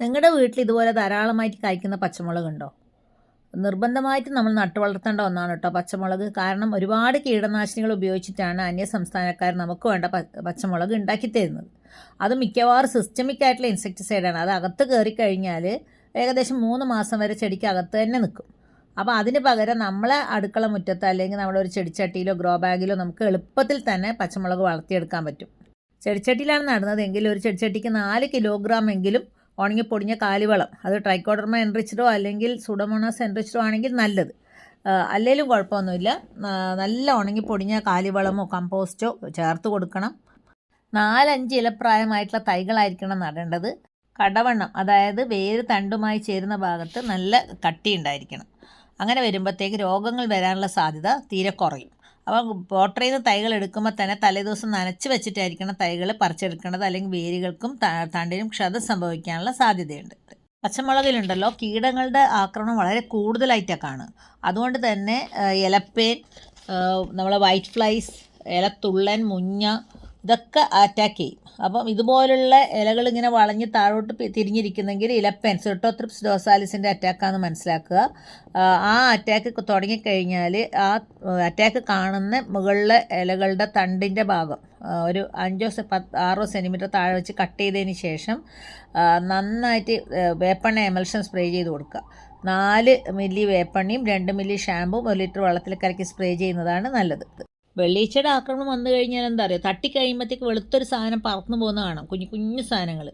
നിങ്ങളുടെ വീട്ടിൽ ഇതുപോലെ ധാരാളമായിട്ട് കായ്ക്കുന്ന പച്ചമുളകുണ്ടോ? നിർബന്ധമായിട്ട് നമ്മൾ നട്ടു വളർത്തേണ്ട ഒന്നാണ് കേട്ടോ പച്ചമുളക്. കാരണം ഒരുപാട് കീടനാശിനികൾ ഉപയോഗിച്ചിട്ടാണ് അന്യ സംസ്ഥാനക്കാർ നമുക്ക് വേണ്ട പച്ചമുളക് ഉണ്ടാക്കി തരുന്നത്. അത് മിക്കവാറും സിസ്റ്റമിക് ആയിട്ടുള്ള ഇൻസെക്ടിസൈഡാണ്. അത് അകത്ത് കയറി കഴിഞ്ഞാൽ ഏകദേശം 3 മാസം വരെ ചെടിക്ക് അകത്ത് തന്നെ നിൽക്കും. അപ്പോൾ അതിന് പകരം നമ്മളെ അടുക്കള മുറ്റത്ത് അല്ലെങ്കിൽ നമ്മുടെ ഒരു ചെടിച്ചട്ടിയിലോ ഗ്രോ ബാഗിലോ നമുക്ക് എളുപ്പത്തിൽ തന്നെ പച്ചമുളക് വളർത്തിയെടുക്കാൻ പറ്റും. ചെടിച്ചട്ടിയിലാണ് നടുന്നതെങ്കിൽ ഒരു ചെടിച്ചട്ടിക്ക് 4 കിലോഗ്രാം എങ്കിലും ഉണങ്ങിപ്പൊടിഞ്ഞ കാലിവളം, അത് ട്രൈക്കോഡർമ എൻറിച്ച്ഡോ അല്ലെങ്കിൽ സുഡോമോണാസ് എൻറിച്ച്ഡോ ആണെങ്കിൽ നല്ലത്. അല്ലെങ്കിലും കുഴപ്പമൊന്നുമില്ല. നല്ല ഉണങ്ങിപ്പൊടിഞ്ഞ കാലിവളമോ കമ്പോസ്റ്റോ ചേർത്ത് കൊടുക്കണം. 4-5 ഇലപ്രായമായിട്ടുള്ള തൈകളായിരിക്കണം നടേണ്ടത്. കടവണ്ണം, അതായത് വേര് തണ്ടുമായി ചേരുന്ന ഭാഗത്ത് നല്ല കട്ടി ഉണ്ടായിരിക്കണം. അങ്ങനെ വരുമ്പോഴത്തേക്ക് രോഗങ്ങൾ വരാനുള്ള സാധ്യത തീരെ കുറയും. അപ്പോൾ പോട്ടറിൽ നിന്ന് തൈകൾ എടുക്കുമ്പോൾ തന്നെ തലേദിവസം നനച്ച് വെച്ചിട്ടായിരിക്കണം തൈകൾ പറിച്ചെടുക്കേണ്ടത്, അല്ലെങ്കിൽ വേരുകൾക്കും തണ്ടിനും ക്ഷതം സംഭവിക്കാനുള്ള സാധ്യതയുണ്ട്. പച്ചമുളകിലുണ്ടല്ലോ കീടങ്ങളുടെ ആക്രമണം വളരെ കൂടുതലായിട്ടാണ് കാണുക. അതുകൊണ്ട് തന്നെ ഇലപ്പേൻ, നമ്മളെ വൈറ്റ് ഫ്ലൈസ്, ഇലത്തുള്ളൻ, മുഞ്ഞ ഇതൊക്കെ അറ്റാക്ക് ചെയ്യും. അപ്പം ഇതുപോലുള്ള ഇലകൾ ഇങ്ങനെ വളഞ്ഞ് താഴോട്ട് തിരിഞ്ഞിരിക്കുന്നെങ്കിൽ ഇലപ്പേൻ, സിർട്ടോത്രിപ്സ് ഡോസാലിസിൻ്റെ അറ്റാക്കാണെന്ന് മനസ്സിലാക്കുക. ആ അറ്റാക്ക് തുടങ്ങിക്കഴിഞ്ഞാൽ ആ അറ്റാക്ക് കാണുന്ന മുകളിലെ ഇലകളുടെ തണ്ടിൻ്റെ ഭാഗം ഒരു 5-6 സെൻറ്റിമീറ്റർ താഴെ വെച്ച് കട്ട് ചെയ്തതിന് ശേഷം നന്നായിട്ട് വേപ്പെണ്ണ എമൽഷൻ സ്പ്രേ ചെയ്ത് കൊടുക്കുക. 4 മില്ലി വേപ്പെണ്ണയും 2 മില്ലി ഷാമ്പും 1 ലിറ്റർ വെള്ളത്തിൽ കലക്കി സ്പ്രേ ചെയ്യുന്നതാണ് നല്ലത്. വെള്ളീച്ചയുടെ ആക്രമണം വന്നു കഴിഞ്ഞാൽ എന്താ പറയുക, തട്ടിക്കഴിയുമ്പോഴത്തേക്ക് വെളുത്തൊരു സാധനം പറന്നു പോകുന്ന കാണാം, കുഞ്ഞു കുഞ്ഞു സാധനങ്ങൾ.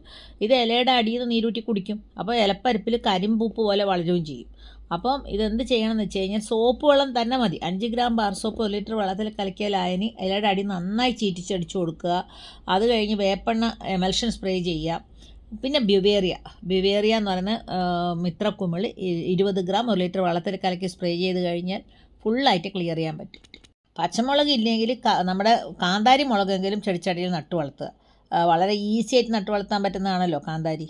ഇത് ഇലയുടെ അടിയിൽ നിന്ന് നീരൂറ്റി കുടിക്കും. അപ്പോൾ ഇലപ്പരപ്പിൽ കരിമ്പൂപ്പ് പോലെ വളരുകയും ചെയ്യും. അപ്പം ഇതെന്ത് ചെയ്യണമെന്ന് വെച്ച് കഴിഞ്ഞാൽ സോപ്പ് വെള്ളം തന്നെ മതി. 5 ഗ്രാം ബാർ സോപ്പ് 1 ലിറ്റർ വെള്ളത്തിൽ കലക്കിയ ലായനി ഇലയുടെ അടി നന്നായി ചീറ്റിച്ചടിച്ചു കൊടുക്കുക. അത് കഴിഞ്ഞ് വേപ്പെണ്ണ എമൽഷൻ സ്പ്രേ ചെയ്യുക. പിന്നെ ബ്യുവേറിയ എന്ന് പറയുന്ന മിത്രക്കുമിൾ 20 ഗ്രാം 1 ലിറ്റർ വെള്ളത്തിൽ കലക്കി സ്പ്രേ ചെയ്ത് കഴിഞ്ഞാൽ ഫുള്ളായിട്ട് ക്ലിയർ ചെയ്യാൻ പറ്റും. പച്ചമുളക് ഇല്ലെങ്കിൽ നമ്മുടെ കാന്താരി മുളകെങ്കിലും ചെടിച്ചട്ടിയിൽ നട്ടു വളർത്തുക. വളരെ ഈസി ആയിട്ട് നട്ടു വളർത്താൻ പറ്റുന്നതാണല്ലോ കാന്താരി.